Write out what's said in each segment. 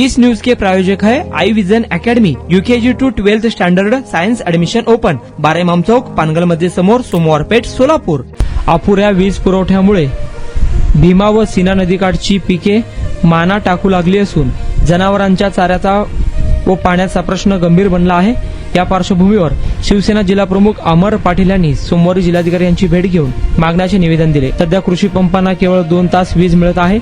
इस news के प्रायोजक है I Vision Academy, UKG to 12th standard science admission open, बारेमाम चौक, पानगल मध्ये समोर, सोमवार पेठ, सोलापूर. अपुऱ्या वीज पुरवठ्यामुळे भीमा व सीना नदीकाठची पिके माना टाकू लागली असून जनावरांच्या चाऱ्याचा व पाण्याचा प्रश्न गंभीर बनला आहे. या पार्श्वभूमीवर शिवसेना जिल्हा प्रमुख अमर पाटील यांनी सोमवारी जिल्हाधिकारी यांची भेट घेऊन मागण्याचे निवेदन दिले. सध्या कृषी पंपांना केवळ 2 तास वीज मिळत आहे.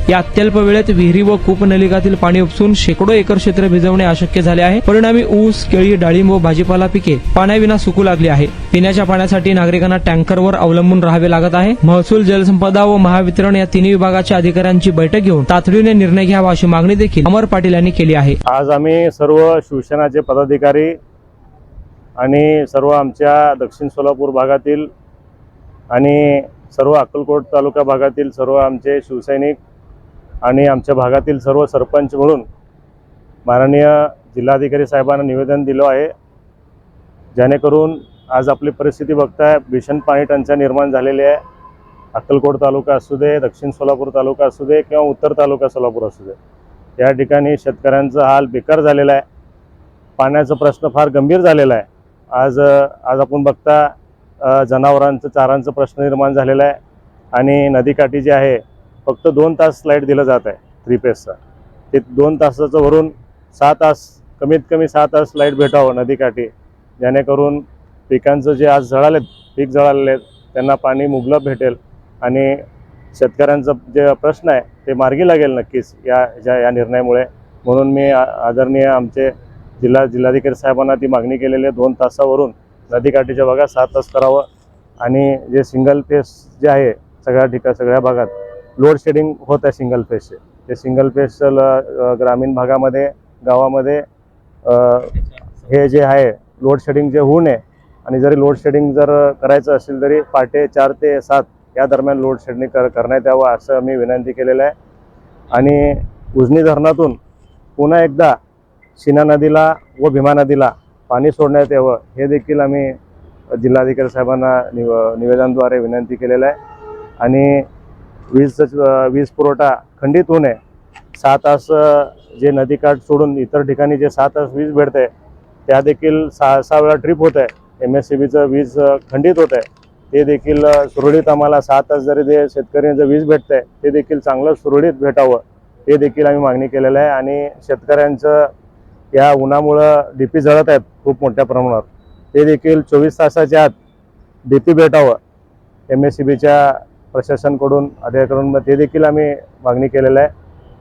या अत्यल्प वेळेत विहिरी व कूपनलिकातील पाणी उपसून शेकडो एकर क्षेत्र भिजवणे अशक्य झाले आहे. परिणामी ऊस, केळी, डाळिंब व भाजीपाला पिके पाण्याविना सुकू लागली आहे. पिण्याच्या पाण्यासाठी नागरिकांना टँकरवर अवलंबून राहावे लागत आहे. महसूल, जलसंपदा व महावितरण या तिन्ही विभागाच्या अधिकाऱ्यांची बैठक घेऊन तातडीने निर्णय घ्यावा अशी मागणी देखील अमर पाटील यांनी केली आहे. आज आम्ही सर्व शिवसेनाचे पदाधिकारी आणि सर्व आमच्या दक्षिण सोलापूर भागातील आणि सर्व अक्कलकोट तालुका भागातील सर्व आमचे शिवसैनिक आणि आमच्या भागातील सर्व सरपंच म्हणून माननीय जिल्हाधिकारी साहेबांना निवेदन दिलं आहे. जेणेकरून आज आपली परिस्थिती बघताय, भीषण पाणी टंचाई निर्माण झालेली आहे. अक्कलकोट तालुका असू दे, दक्षिण सोलापूर तालुका असू दे किंवा उत्तर तालुका सोलापूर असू दे, या ठिकाणी शेतकऱ्यांचा हाल बेकार झालेला आहे. पाण्याचा प्रश्न फार गंभीर झालेला आहे. आज आपण बघता जनावरांचं चारांचा प्रश्न निर्माण झालेला आहे आणि नदीकाठी जे आहे फक्त 2 तास लाईट दिलं जात आहे 3 फेजचा. ते 2 तासाचं वरून 6 तास, कमीत कमी 6 तास लाईट भेटावं नदीकाठी, जेणेकरून पिकांचं जे आज पीक जळालेले त्यांना पाणी मुबलक भेटेल आणि शेतकऱ्यांचा जे प्रश्न आहे ते मार्गी लागेल नक्कीच या निर्णयामुळे. म्हणून मी आदरणीय आमचे जिल्हाधिकारी साहेबांना ती मागणी केलेली आहे. 2 तासावरून नदीकाठीच्या भागात 7 तास करावं आणि जे सिंगल फेज जे आहे सगळ्या भागात लोड शेडिंग होत आहे सिंगल फेजचे, ते सिंगल फेज ग्रामीण भागामध्ये गावामध्ये हे जे आहे लोड शेडिंग जे होऊ नये. आणि जरी लोड शेडिंग जर करायचं असेल तरी पहाटे 4 ते 7 या दरम्यान लोड शेडिंग करण्यात यावं असं मी विनंती केलेलं आहे. आणि उजनी धरणातून पुन्हा एकदा सीना नदीला व भीमा नदीला पाणी सोडण्यात यावं हे देखील आम्ही जिल्हाधिकारी साहेबांना निवेदनाद्वारे विनंती केलेलं आहे. आणि वीज पुरवठा खंडित होऊ नये. 6 तास जे नदीकाठ सोडून इतर ठिकाणी जे 6 तास वीज भेटते त्या देखील 6 वेळा ट्रिप होत आहे. MSCBचं वीज खंडित होत आहे, ते देखील सुरळीत आम्हाला 6 तास जरी ते शेतकऱ्यांचं वीज भेटतं आहे ते देखील चांगलं सुरळीत भेटावं हे देखील आम्ही मागणी केलेलं आहे. आणि शेतकऱ्यांचं या उन्हामुळं DP जळत आहेत खूप मोठ्या प्रमाणात, ते देखील 24 तासाच्या आत DP भेटावं MSCBच्या प्रशासनाकडून अधिकाऱ्यांकडून, ते देखील आम्ही मागणी केलेलं आहे.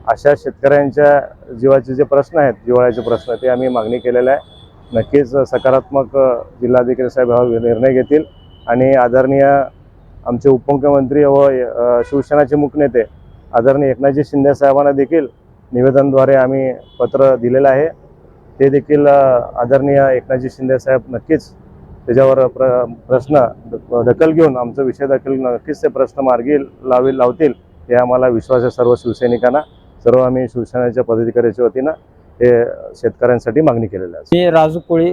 अशा शेतकऱ्यांच्या जीवाचे जे प्रश्न आहेत, जिव्हाळ्याचे प्रश्न, ते आम्ही मागणी केलेलं आहे. नक्कीच सकारात्मक जिल्हाधिकारी साहेब हा निर्णय घेतील आणि आदरणीय आमचे उपमुख्यमंत्री व शिवसेनाचे मुखनेते आदरणीय एकनाथजी शिंदे साहेबांना देखील निवेदनाद्वारे आम्ही पत्र दिलेलं आहे. ते देखील आदरणीय एकनाथजी शिंदे साहेब नक्कीच त्याच्यावर प्रश्न दखल घेऊन आमचा विषय देखील नक्कीच ते प्रश्न मार्गी लावतील हे आम्हाला विश्वास आहे. सर्व शिवसैनिकांना, सर्व आम्ही शिवसेनेच्या पदाधिकाऱ्याच्या वतीनं हे शेतकऱ्यांसाठी मागणी केलेली आहे. मी राजू कोळी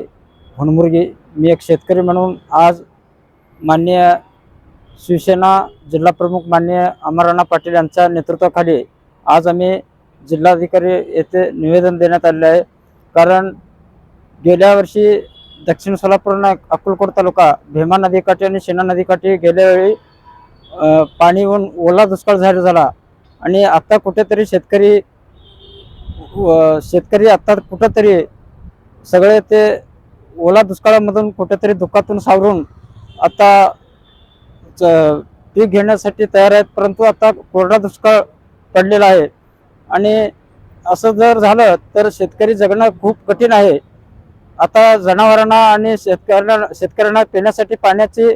होनमुर्गी, मी एक शेतकरी म्हणून आज माननीय शिवसेना जिल्हा प्रमुख माननीय अमरअण्णा पाटील यांच्या नेतृत्वाखाली आज आम्ही जिल्हाधिकारी येथे निवेदन देण्यात आले आहे. कारण गेल्या वर्षी दक्षिण सोलापूर अक्कलकोट तालुका भीमा नदीकाठी आणि सीना नदीकाठी गेल्या वेळी पाणी होऊन ओला दुष्काळ जाहीर झाला आणि आता कुठेतरी शेतकरी आता कुठेतरी सगळे ते ओला दुष्काळामधून कुठेतरी दुःखातून सावरून आता पीक घेण्यासाठी तयार आहेत. परंतु आता कोरडा दुष्काळ पडलेला आहे आणि असं जर झालं तर शेतकरी जगणं खूप कठीण आहे. आता जनावरांना आणि शेतकऱ्यांना पिण्यासाठी पाण्याची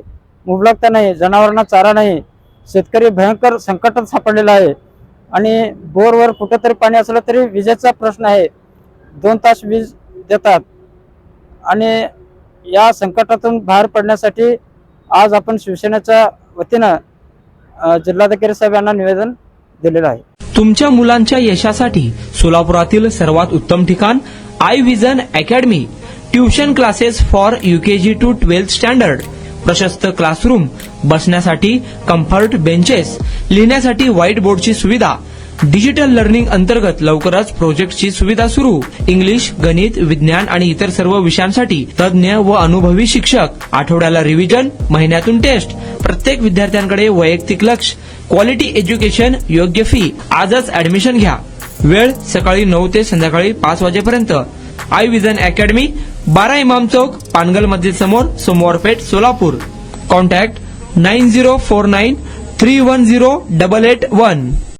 मुबलकता नाही, जनावरांना चारा नाही. शेतकरी भयंकर संकटात सापडलेला आहे आणि बोरवर कुठेतरी पाणी असलं तरी विजेचा प्रश्न आहे. 2 तास वीज देतात आणि या संकटातून बाहेर पडण्यासाठी आज आपण शिवसेनेच्या वतीनं जिल्हाधिकारी साहेब यांना निवेदन दिलेलं आहे. तुमच्या मुलांच्या यशासाठी सोलापुरातील सर्वात उत्तम ठिकाण I Vision Academy. Tuition classes for UKG to 12th standard. प्रशस्त क्लासरूम, बसण्यासाठी कम्फर्ट बेंचेस, लिहिण्यासाठी व्हाईट बोर्डची सुविधा, डिजिटल लर्निंग अंतर्गत लवकरच प्रोजेक्टची सुविधा सुरू. इंग्लिश, गणित, विज्ञान आणि इतर सर्व विषयांसाठी तज्ज्ञ व अनुभवी शिक्षक. आठवड्याला रिव्हिजन, महिन्यातून टेस्ट. प्रत्येक विद्यार्थ्यांकडे वैयक्तिक लक्ष. क्वालिटी एज्युकेशन, योग्य फी. आजच ऍडमिशन घ्या. वेळ सकाळी 9 ते संध्याकाळी 5 वाजेपर्यंत. आय विजन अकॅडमी, 12 इमाम चौक, पानगल मस्जिद समोर, सोमवार पेठ, सोलापूर. कॉन्टॅक्ट 9049310881.